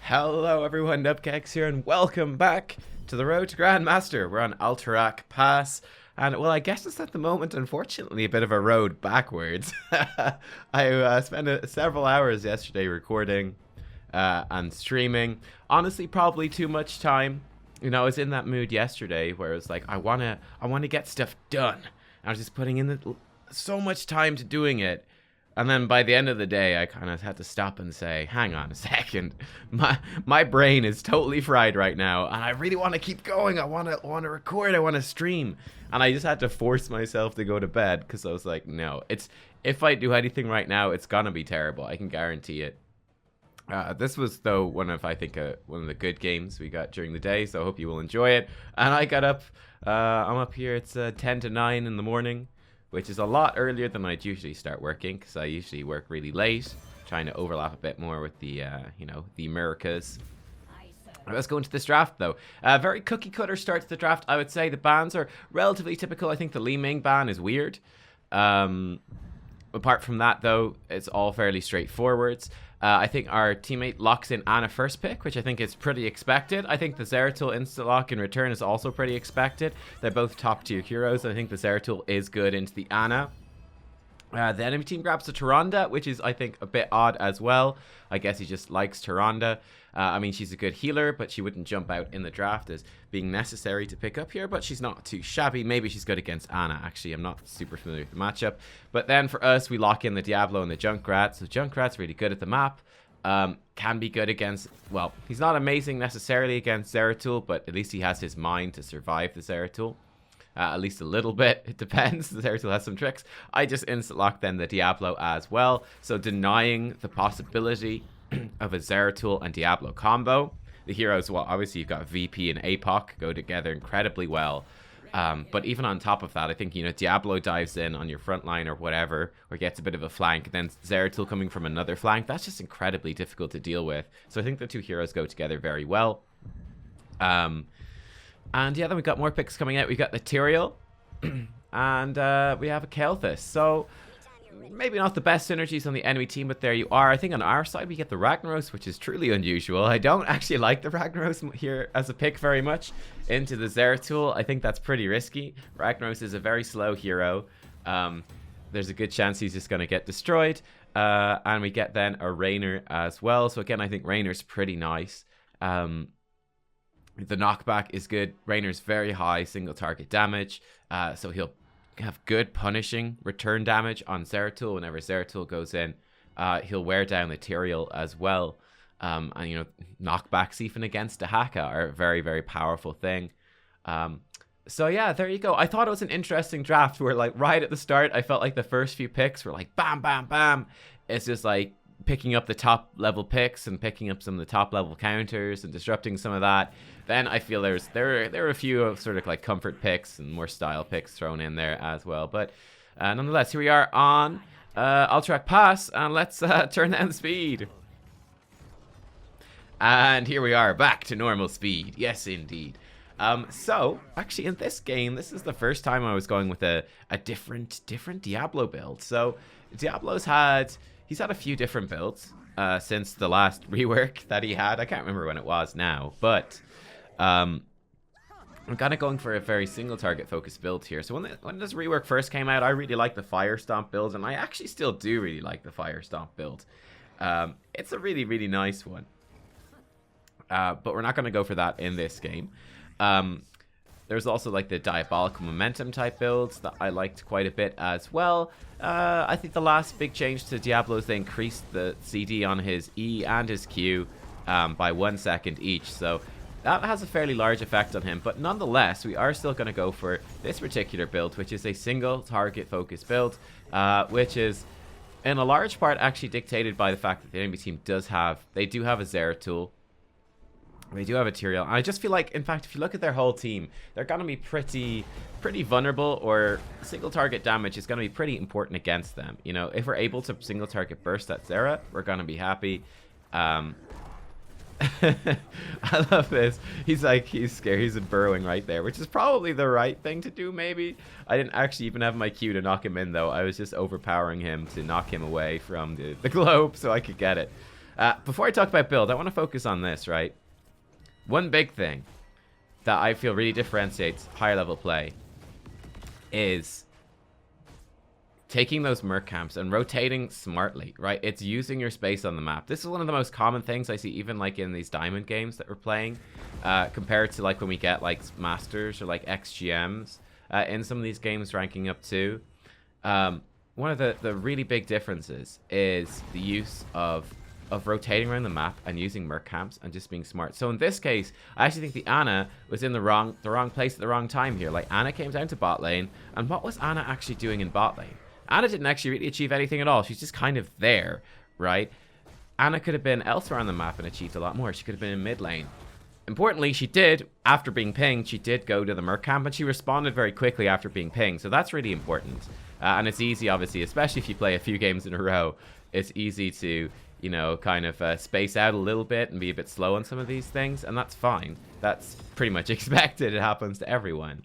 Hello everyone, Nubkeks here, and welcome back to the road to Grandmaster. We're on Alterac Pass, and well, I guess it's at the moment, unfortunately, a bit of a road backwards. I spent several hours yesterday recording and streaming. Honestly, probably too much time. You know, I was in that mood yesterday where it was like, I wanna get stuff done. I was just putting in so much time to doing it. And then by the end of the day, I kind of had to stop and say, hang on a second. My brain is totally fried right now, and I really want to keep going. I want to record. I want to stream. And I just had to force myself to go to bed because I was like, no, if I do anything right now, it's going to be terrible. I can guarantee it. This was, though, one of the good games we got during the day, so I hope you will enjoy it. And I got up. I'm up here. It's 10 to 9 in the morning, which is a lot earlier than I'd usually start working, because I usually work really late, trying to overlap a bit more with the, the Americas. Let's go into this draft, though. Very cookie-cutter start to the draft, I would say. The bans are relatively typical. I think the Li Ming ban is weird. Apart from that, though, it's all fairly straightforward. I think our teammate locks in Ana first pick, which I think is pretty expected. I think the Zeratul insta-lock in return is also pretty expected. They're both top-tier heroes. I think the Zeratul is good into the Ana. The enemy team grabs the Tyrande, which is, I think, a bit odd as well. I guess he just likes Tyrande. I mean, she's a good healer, but she wouldn't jump out in the draft as being necessary to pick up here, but she's not too shabby. Maybe she's good against Ana, actually. I'm not super familiar with the matchup. But then for us, we lock in the Diablo and the Junkrat. So Junkrat's really good at the map. Can be good against, well, he's not amazing necessarily against Zeratul, but at least he has his mind to survive the Zeratul. At least a little bit. It depends. The Zeratul has some tricks. I just instant lock then the Diablo as well. So denying the possibility of a Zeratul and Diablo combo. The heroes, well, obviously you've got VP and APOC go together incredibly well. But even on top of that, I think, Diablo dives in on your front line or whatever, or gets a bit of a flank, and then Zeratul coming from another flank. That's just incredibly difficult to deal with. So I think the two heroes go together very well. And yeah, then we got more picks coming out. We got the Tyrael, and we have a Kael'thas. So maybe not the best synergies on the enemy team, but there you are. I think on our side we get the Ragnaros, which is truly unusual. I don't actually like the Ragnaros here as a pick very much into the Zeratul. I think that's pretty risky. Ragnaros is a very slow hero. There's a good chance he's just going to get destroyed. And we get then a Raynor as well. So again, I think Raynor's pretty nice. The knockback is good. Raynor's very high single target damage. So he'll have good punishing return damage on Zeratul. Whenever Zeratul goes in, he'll wear down the Tyrael as well. And knockbacks even against Dahaka are a very, very powerful thing. So yeah, there you go. I thought it was an interesting draft where, like, right at the start, I felt like the first few picks were like bam, bam, bam. It's just like picking up the top level picks and picking up some of the top level counters and disrupting some of that. Then I feel there were a few of sort of like comfort picks and more style picks thrown in there as well. But nonetheless, here we are on Alterac Pass, and let's turn down the speed. And here we are back to normal speed. Yes, indeed. So actually in this game, this is the first time I was going with a different Diablo build. So Diablo's he's had a few different builds since the last rework that he had. I can't remember when it was now, but I'm kind of going for a very single target focused build here. So when this rework first came out, I really liked the Fire Stomp build, and I actually still do really like the Fire Stomp build. It's a really, really nice one. But we're not going to go for that in this game. There's also like the Diabolical Momentum type builds that I liked quite a bit as well. I think the last big change to Diablo is they increased the CD on his E and his Q by 1 second each. So that has a fairly large effect on him. But nonetheless, we are still going to go for this particular build, which is a single target focused build, which is in a large part actually dictated by the fact that the enemy team do have a Zeratul. They do have a Tyrael. And I just feel like, in fact, if you look at their whole team, they're going to be pretty vulnerable, or single target damage is going to be pretty important against them. If we're able to single target burst that Zera, we're going to be happy. I love this. He's scared. He's burrowing right there, which is probably the right thing to do, maybe. I didn't actually even have my Q to knock him in, though. I was just overpowering him to knock him away from the globe so I could get it. Before I talk about build, I want to focus on this, right? One big thing that I feel really differentiates higher level play is taking those merc camps and rotating smartly, right? It's using your space on the map. This is one of the most common things I see even like in these diamond games that we're playing, compared to like when we get like masters or like XGMs in some of these games ranking up too. One of the really big differences is the use of rotating around the map and using merc camps and just being smart. So in this case, I actually think the Ana was in the wrong place at the wrong time here. Like, Ana came down to bot lane, and what was Ana actually doing in bot lane? Ana didn't actually really achieve anything at all. She's just kind of there, right? Ana could have been elsewhere on the map and achieved a lot more. She could have been in mid lane. Importantly, she did, after being pinged, she did go to the merc camp, and she responded very quickly after being pinged. So that's really important. And it's easy, obviously, especially if you play a few games in a row, it's easy to, you know, kind of space out a little bit and be a bit slow on some of these things, and that's fine. That's pretty much expected. It happens to everyone.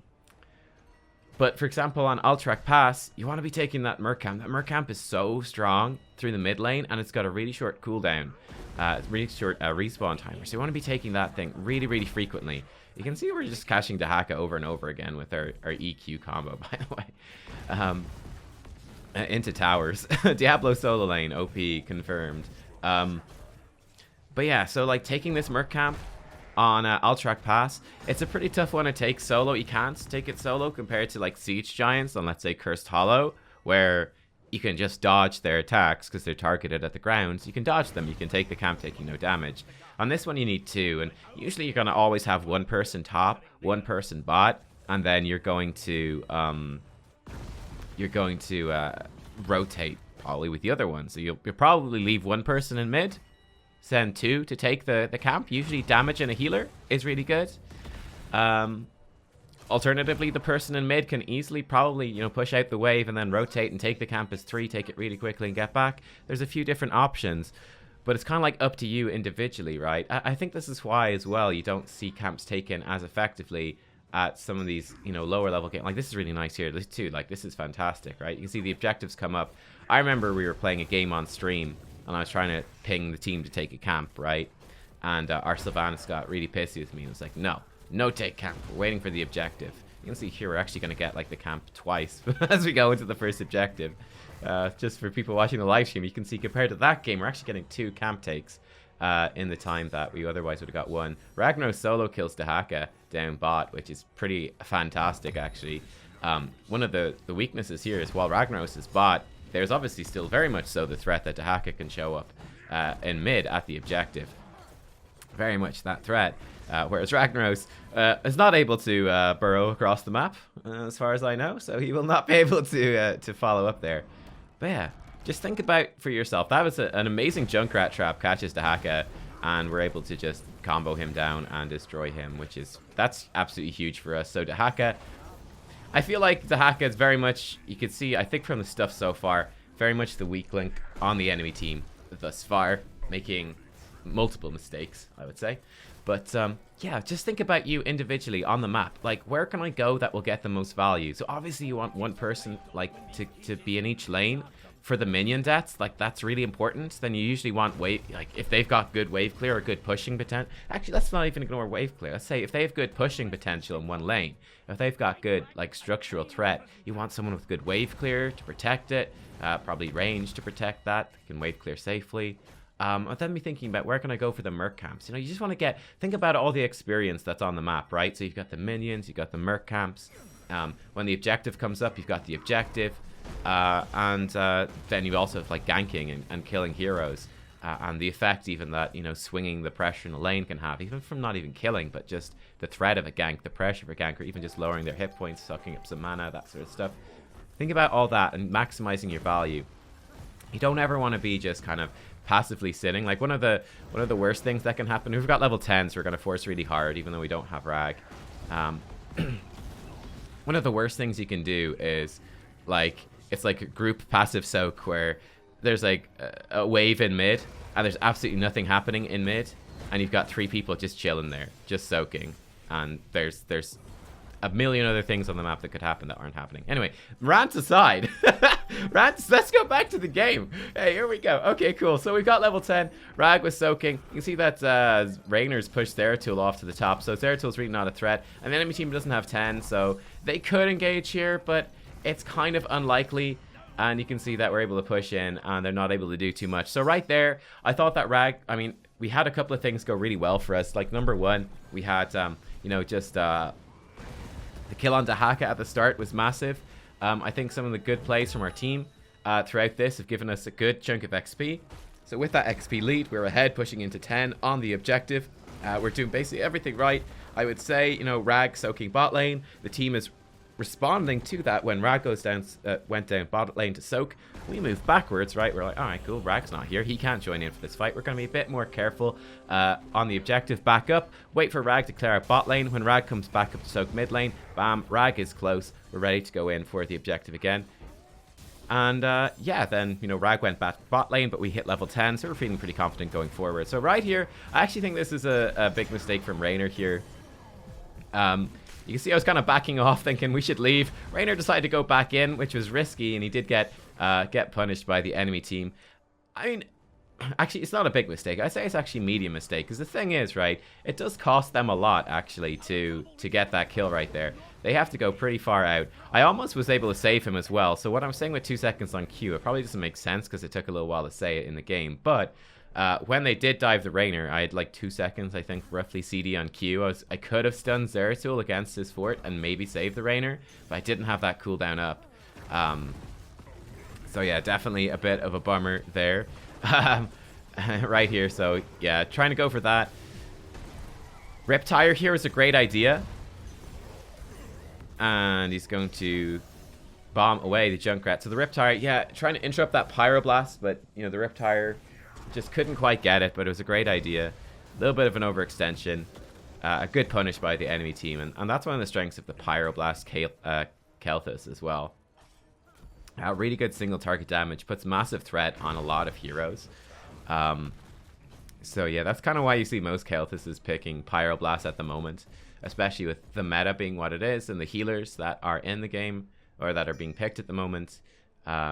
But, for example, on Alterac Pass, you want to be taking that merc camp. That merc camp is so strong through the mid lane, and it's got a really short cooldown. Really short respawn timer. So you want to be taking that thing really, really frequently. You can see we're just cashing Dahaka over and over again with our EQ combo, by the way. Into towers. Diablo solo lane, OP, confirmed. But yeah, so like taking this merc camp on Alterac Pass, it's a pretty tough one to take solo. You can't take it solo compared to like Siege Giants on, let's say, Cursed Hollow, where you can just dodge their attacks because they're targeted at the ground. So you can dodge them. You can take the camp taking no damage. On this one, you need two, and usually you're going to always have one person top, one person bot, and then you're going to rotate probably with the other one. So you'll probably leave one person in mid, send two to take the camp. Usually damage and a healer is really good. Alternatively, the person in mid can easily probably, you know, push out the wave and then rotate and take the camp as three, take it really quickly and get back. There's a few different options, but it's kind of like up to you individually, right? I think this is why as well you don't see camps taken as effectively at some of these, you know, lower level games. Like, this is really nice here. This too, like, this is fantastic, right? You can see the objectives come up. I remember we were playing a game on stream and I was trying to ping the team to take a camp, right? And our Sylvanas got really pissy with me and was like, no take camp, we're waiting for the objective. You can see here we're actually going to get like the camp twice as we go into the first objective. Just for people watching the live stream, you can see compared to that game, we're actually getting 2 camp takes in the time that we otherwise would have got 1. Ragnos solo kills Dahaka down bot, which is pretty fantastic actually. One of the weaknesses here is while Ragnos is bot, there's obviously still very much so the threat that Dahaka can show up in mid at the objective. Very much that threat. Whereas Ragnaros is not able to burrow across the map, as far as I know, so he will not be able to follow up there. But yeah, just think about for yourself. That was an amazing Junkrat trap, catches Dahaka, and we're able to just combo him down and destroy him, that's absolutely huge for us. So Dahaka, I feel like Dahaka is very much, you can see, I think from the stuff so far, very much the weak link on the enemy team thus far, making multiple mistakes, I would say. But yeah, just think about you individually on the map. Like, where can I go that will get the most value? So obviously you want one person like to be in each lane for the minion deaths. Like, that's really important. Then you usually want wave, like if they've got good wave clear or good pushing potential. Actually, let's not even ignore wave clear. Let's say if they have good pushing potential in one lane, if they've got good like structural threat, you want someone with good wave clear to protect it, probably range to protect that, can wave clear safely. I'll then be thinking about where can I go for the merc camps. You know, you just want to think about all the experience that's on the map, right? So you've got the minions, you've got the merc camps. When the objective comes up, you've got the objective. And then you also have like ganking and killing heroes. And the effect even that, you know, swinging the pressure in a lane can have, even from not even killing, but just the threat of a gank, the pressure of a gank, or even just lowering their hit points, sucking up some mana, that sort of stuff. Think about all that and maximizing your value. You don't ever want to be just kind of passively sitting. Like, one of the worst things that can happen, we've got level 10, so we're going to force really hard even though we don't have rag. One of the worst things you can do is like, it's like a group passive soak where there's like a wave in mid and there's absolutely nothing happening in mid, and you've got 3 people just chilling there, just soaking, and there's a million other things on the map that could happen that aren't happening. Anyway, rant aside, Rats, let's go back to the game. Hey, here we go. Okay, cool. So we've got level 10. Rag was soaking. You can see that Rainer's pushed Zeratul off to the top. So Zeratul's really not a threat. And the enemy team doesn't have 10, so they could engage here, but it's kind of unlikely. And you can see that we're able to push in, and they're not able to do too much. So right there, I thought that Rag, I mean, we had a couple of things go really well for us. Like, number one, we had, you know, just the kill on Dahaka at the start was massive. I think some of the good plays from our team throughout this have given us a good chunk of XP. So with that XP lead, we're ahead, pushing into 10 on the objective. We're doing basically everything right. I would say, you know, Rag soaking bot lane. The team is responding to that when Rag goes down, went down bot lane to soak. We move backwards, right? We're like, all right, cool. Rag's not here. He can't join in for this fight. We're going to be a bit more careful on the objective. Back up. Wait for Rag to clear out bot lane. When Rag comes back up to soak mid lane, bam, Rag is close. We're ready to go in for the objective again. And yeah, then, you know, Rag went back to bot lane, but we hit level 10, so we're feeling pretty confident going forward. So right here, I actually think this is a big mistake from Rainer here. You can see I was kind of backing off, thinking we should leave. Rainer decided to go back in, which was risky, and he did get punished by the enemy team. I mean, actually, it's not a big mistake. I say it's actually a medium mistake, because the thing is, right, it does cost them a lot, actually, to get that kill right there. They have to go pretty far out. I almost was able to save him as well, so what I'm saying with 2 seconds on Q, it probably doesn't make sense, because it took a little while to say it in the game, but when they did dive the Rainer, I had like 2 seconds, I think, roughly CD on Q. I could have stunned Zeratul against his fort and maybe saved the Rainer, but I didn't have that cooldown up. So yeah, definitely a bit of a bummer there. Right here, so yeah, trying to go for that. Riptire here is a great idea. And he's going to bomb away the Junkrat. So the Riptire, yeah, trying to interrupt that Pyroblast, but, you know, the Riptire just couldn't quite get it, but it was a great idea. A little bit of an overextension. A good punish by the enemy team, and that's one of the strengths of the Pyroblast Kel'Thuz as well. Really good single target damage, puts massive threat on a lot of heroes. So yeah, that's kind of why you see most Kel'Thuzes picking Pyroblast at the moment, especially with the meta being what it is, and the healers that are in the game, or that are being picked at the moment.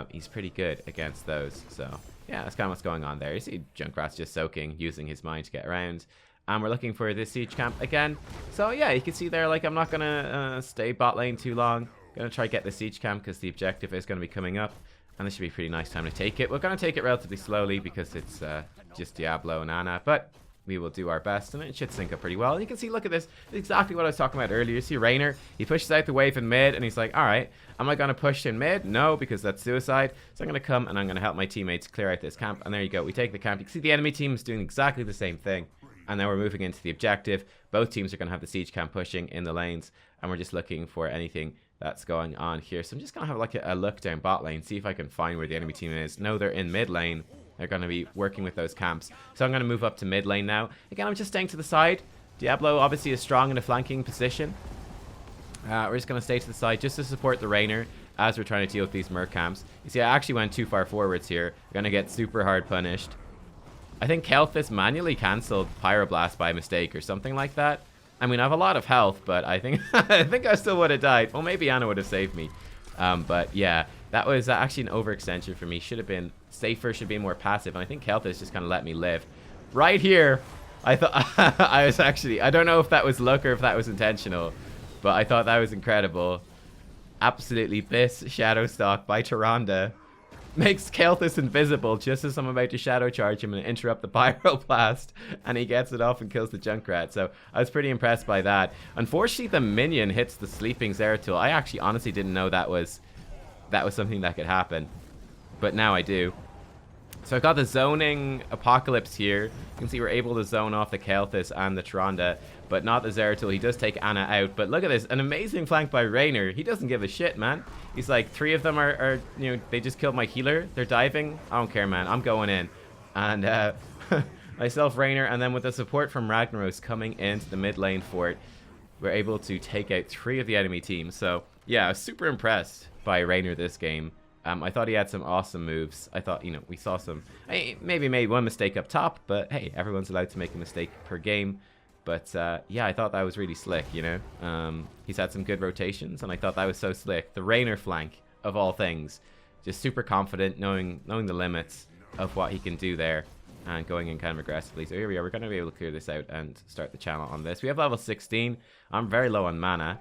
He's pretty good against those, so yeah, that's kind of what's going on there. You see Junkrat's just soaking, using his mind to get around. And we're looking for this siege camp again. So yeah, you can see there, like, I'm not going to stay bot lane too long. Going to try to get the siege camp because the objective is going to be coming up. And this should be a pretty nice time to take it. We're going to take it relatively slowly because it's just Diablo and Ana. But we will do our best, and it should sync up pretty well. You can see, look at this. It's exactly what I was talking about earlier. You see Rainer, he pushes out the wave in mid, and he's like, all right, am I going to push in mid? No, because that's suicide. So I'm going to come, and I'm going to help my teammates clear out this camp. And there you go. We take the camp. You can see the enemy team is doing exactly the same thing. And now we're moving into the objective. Both teams are going to have the siege camp pushing in the lanes, and we're just looking for anything that's going on here. So I'm just going to have like a look down bot lane, see if I can find where the enemy team is. No, they're in mid lane. They're going to be working with those camps. So I'm going to move up to mid lane now. Again, I'm just staying to the side. Diablo obviously is strong in a flanking position. We're just going to stay to the side just to support the Rainer as we're trying to deal with these Merc camps. You see, I actually went too far forwards here. Going to get super hard punished. I think Kel'Thuz manually cancelled Pyroblast by mistake or something like that. I mean, I have a lot of health, but I think I still would have died. Well, maybe Ana would have saved me. But yeah, that was actually an overextension for me. Should have been safer, should be more passive. And I think Kel'Thuz just kind of let me live. Right here, I thought I was actually, I don't know if that was luck or if that was intentional, but I thought that was incredible. Absolutely, this Shadow Stalk by Tyrande makes Kel'Thuz invisible just as I'm about to shadow charge him and interrupt the Pyroblast, and he gets it off and kills the Junkrat. So I was pretty impressed by that. Unfortunately, the minion hits the sleeping Zeratul. I actually honestly didn't know that was something that could happen, but now I do. So I've got the zoning apocalypse here. You can see we're able to zone off the Kel'Thuz and the Tyrande, but not the Zeratul. He does take Ana out, but look at this, an amazing flank by Rainer. He doesn't give a shit, man. He's like, 3 of them are you know, they just killed my healer. They're diving. I don't care, man. I'm going in. And myself, Rainer, and then with the support from Ragnaros coming into the mid lane fort, we're able to take out 3 of the enemy teams. So yeah, I was super impressed by Rainer this game. I thought he had some awesome moves. I thought, you know, we saw some, maybe made one mistake up top, but hey, everyone's allowed to make a mistake per game. But yeah, I thought that was really slick, you know. He's had some good rotations, and I thought that was so slick. The Rainer flank, of all things, just super confident, knowing the limits of what he can do there, and going in kind of aggressively. So here we are. We're going to be able to clear this out and start the channel on this. We have level 16. I'm very low on mana.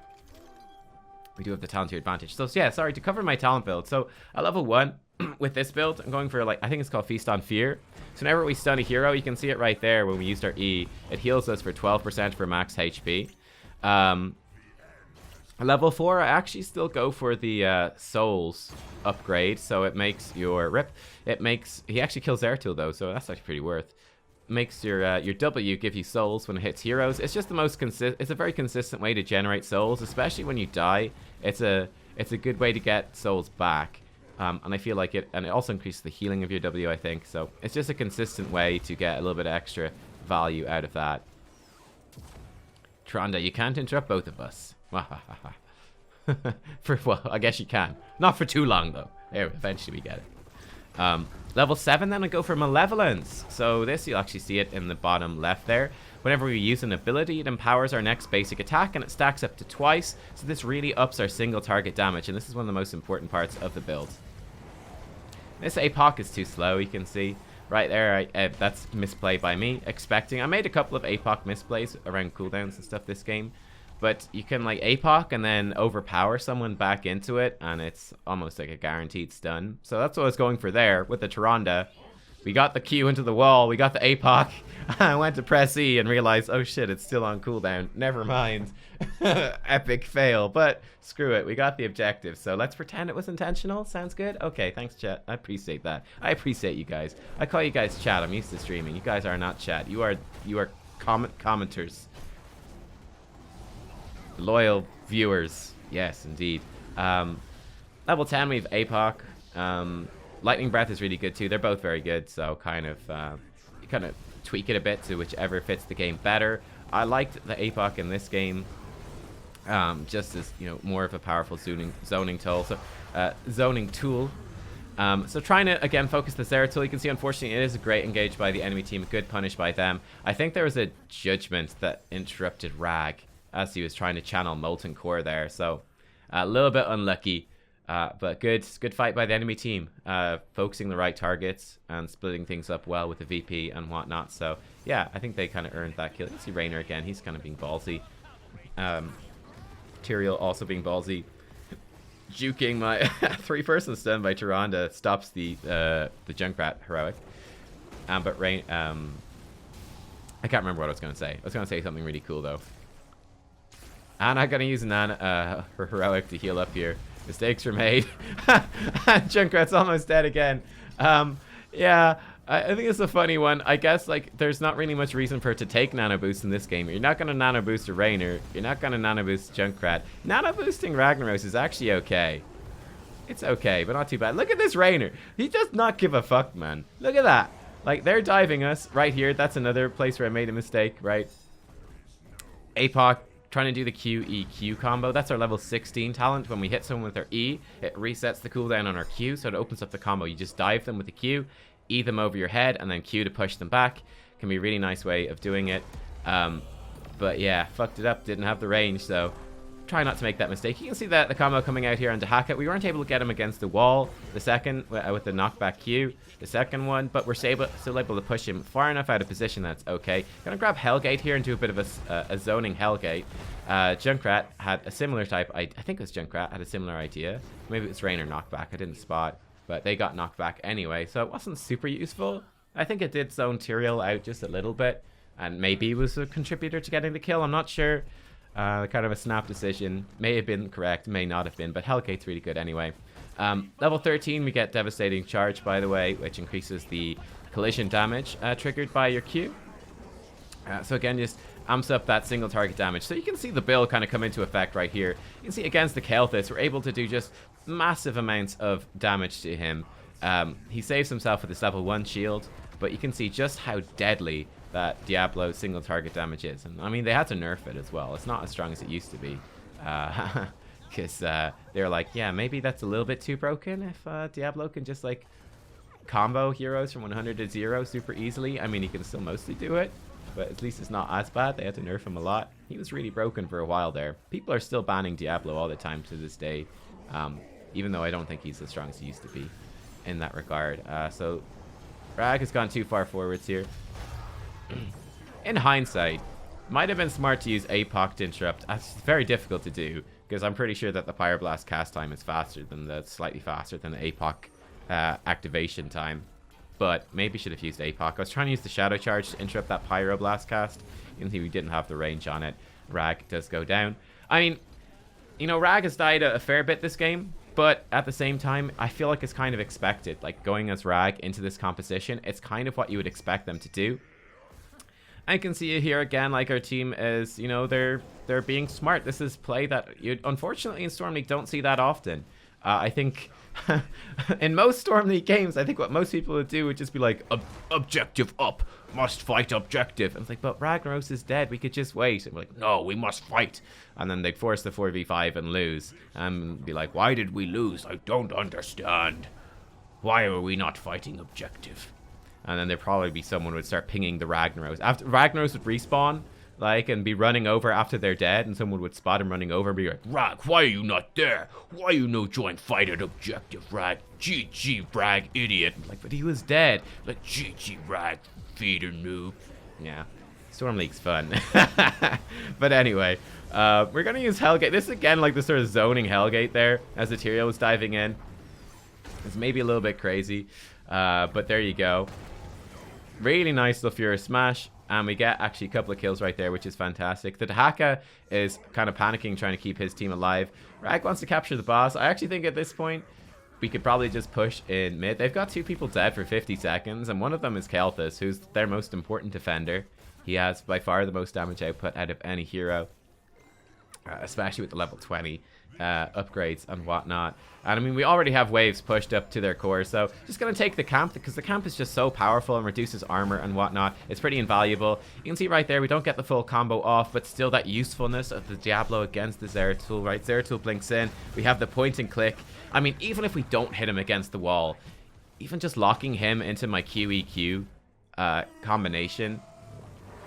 We do have the talent tier advantage. So yeah, sorry, to cover my talent build. So at level 1, with this build, I'm going for, like, I think it's called Feast on Fear. So whenever we stun a hero, you can see it right there when we used our E. It heals us for 12% for max HP. Level 4, I actually still go for the souls upgrade, so it makes your rip. It makes, he actually kills Zeratul though, so that's actually pretty worth. Makes your W give you souls when it hits heroes. It's just the most it's a very consistent way to generate souls, especially when you die. It's a good way to get souls back, and I feel like it also increases the healing of your W, I think. So it's just a consistent way to get a little bit of extra value out of that. Tronda, you can't interrupt both of us. Well, I guess you can. Not for too long, though. There, eventually we get it. Level 7, then I go for Malevolence. So this, you'll actually see it in the bottom left there. Whenever we use an ability, it empowers our next basic attack, and it stacks up to twice. So this really ups our single target damage, and this is one of the most important parts of the build. This APOC is too slow, you can see. Right there, that's misplay by me. I made a couple of APOC misplays around cooldowns and stuff this game. But you can, like, APOC and then overpower someone back into it, and it's almost like a guaranteed stun. So that's what I was going for there with the Tyrande. We got the Q into the wall, we got the APOC. I went to press E and realized, oh shit, it's still on cooldown. Never mind. Epic fail, but screw it, we got the objective. So let's pretend it was intentional. Sounds good? Okay, thanks, chat. I appreciate that. I appreciate you guys. I call you guys chat. I'm used to streaming. You guys are not chat. You are commenters. Loyal viewers. Yes, indeed. Level 10, we have APOC. Lightning Breath is really good too. They're both very good, so kind of you kind of tweak it a bit to whichever fits the game better. I liked the APOC in this game, just as, you know, more of a powerful zoning tool. So zoning tool. So trying to, again, focus the Zeratul. You can see, unfortunately, it is a great engage by the enemy team. Good punish by them. I think there was a judgment that interrupted Rag as he was trying to channel Molten Core there. So a little bit unlucky, but good fight by the enemy team. Focusing the right targets and splitting things up well with the VP and whatnot. So yeah, I think they kind of earned that kill. You can see Raynor again. He's kind of being ballsy. Tyrael also being ballsy. Juking my 3-person stun by Tyrande stops the Junkrat heroic. But Rain, I can't remember what I was going to say. I was going to say something really cool though. And I'm going to use Nana, her heroic to heal up here. Mistakes were made. Junkrat's almost dead again. Yeah, I think it's a funny one. I guess, like, there's not really much reason for it to take nano boost in this game. You're not going to nano boost a Raynor. You're not going to nano boost Junkrat. Nano boosting Ragnaros is actually okay. It's okay, but not too bad. Look at this Raynor. He does not give a fuck, man. Look at that. Like, they're diving us right here. That's another place where I made a mistake, right? APOC trying to do the Q-E-Q combo. That's our level 16 talent. When we hit someone with our E, it resets the cooldown on our Q, so it opens up the combo. You just dive them with the Q, E them over your head, and then Q to push them back. Can be a really nice way of doing it. But yeah, fucked it up. Didn't have the range, so try not to make that mistake. You can see that the combo coming out here onto Haka. We weren't able to get him against the wall the second with the knockback Q, the second one, but we're still able to push him far enough out of position that's okay. Gonna grab Hellgate here and do a bit of a zoning Hellgate. Junkrat had a similar type. I think it was Junkrat had a similar idea. Maybe it was Raynor knockback. I didn't spot, but they got knocked back anyway, so it wasn't super useful. I think it did zone Tyrael out just a little bit, and maybe it was a contributor to getting the kill. I'm not sure. Kind of a snap decision. May have been correct, may not have been, but Hellgate's really good anyway. Level 13, we get Devastating Charge, by the way, which increases the collision damage triggered by your Q. So again, just amps up that single target damage. So you can see the build kind of come into effect right here. You can see against the Kel'Thuz's, we're able to do just massive amounts of damage to him. He saves himself with his level 1 shield, but you can see just how deadly that Diablo single target damage is. And I mean, they had to nerf it as well. It's not as strong as it used to be. Because they're like, yeah, maybe that's a little bit too broken if Diablo can just like combo heroes from 100 to 0 super easily. I mean, he can still mostly do it, but at least it's not as bad. They had to nerf him a lot. He was really broken for a while there. People are still banning Diablo all the time to this day. even though I don't think he's as strong as he used to be in that regard. So Rag has gone too far forwards here. In hindsight, might have been smart to use APOC to interrupt. That's very difficult to do, because I'm pretty sure that the Pyroblast cast time is slightly faster than the APOC activation time. But maybe should have used APOC. I was trying to use the Shadow Charge to interrupt that Pyroblast cast. You can see we didn't have the range on it. Rag does go down. I mean, you know, Rag has died a fair bit this game, but at the same time, I feel like it's kind of expected. Like, going as Rag into this composition, it's kind of what you would expect them to do. I can see it here again, like our team is, you know, they're being smart. This is play that you unfortunately in Storm League don't see that often. I think in most Storm League games, I think what most people would do would just be like, objective up, must fight objective. And it's like, but Ragnaros is dead, we could just wait. And we're like, no, we must fight. And then they'd force the 4v5 and lose. And be like, why did we lose? I don't understand. Why are we not fighting objective? And then there'd probably be someone who would start pinging the Ragnaros. After Ragnaros would respawn, like, and be running over after they're dead, and someone would spot him running over and be like, Rag, why are you not there? Why you no join fight at objective, Rag? GG, Rag, idiot. Like, but he was dead. Like, GG, Rag, feeder noob. Yeah, Storm League's fun. But anyway, we're gonna use Hellgate. This is again like the sort of zoning Hellgate there, as Ethereal was diving in. It's maybe a little bit crazy, but there you go. Really nice Lafura smash, and we get actually a couple of kills right there, which is fantastic. The Dahaka is kind of panicking, trying to keep his team alive. Rag wants to capture the boss. I actually think at this point, we could probably just push in mid. They've got 2 people dead for 50 seconds, and one of them is Kelthus, who's their most important defender. He has by far the most damage output out of any hero, especially with the level 20 upgrades and whatnot. And I mean, we already have waves pushed up to their core, so just gonna take the camp, because the camp is just so powerful and reduces armor and whatnot. It's pretty invaluable. You can see right there, we don't get the full combo off, but still that usefulness of the Diablo against the Zeratul, right? Zeratul blinks in, we have the point and click. I mean, even if we don't hit him against the wall, even just locking him into my QEQ combination,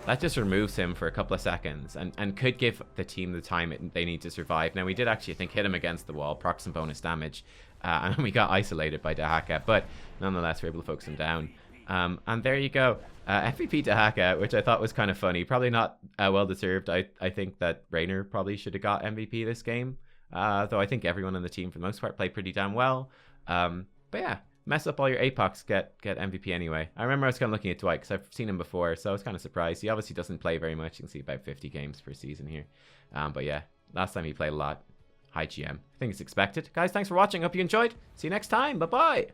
that just removes him for a couple of seconds and could give the team the time they need to survive. Now, we did actually, I think, hit him against the wall, proc some bonus damage, and we got isolated by Dahaka, but nonetheless, we're able to focus him down. And there you go. MVP Dahaka, which I thought was kind of funny. Probably not well-deserved. I think that Raynor probably should have got MVP this game, though I think everyone on the team, for the most part, played pretty damn well. But yeah. Mess up all your APOCs, get MVP anyway. I remember I was kind of looking at Dwight because I've seen him before, so I was kind of surprised. He obviously doesn't play very much. You can see about 50 games per season here. But yeah, last time he played a lot. High GM. I think it's expected. Guys, thanks for watching. Hope you enjoyed. See you next time. Bye-bye.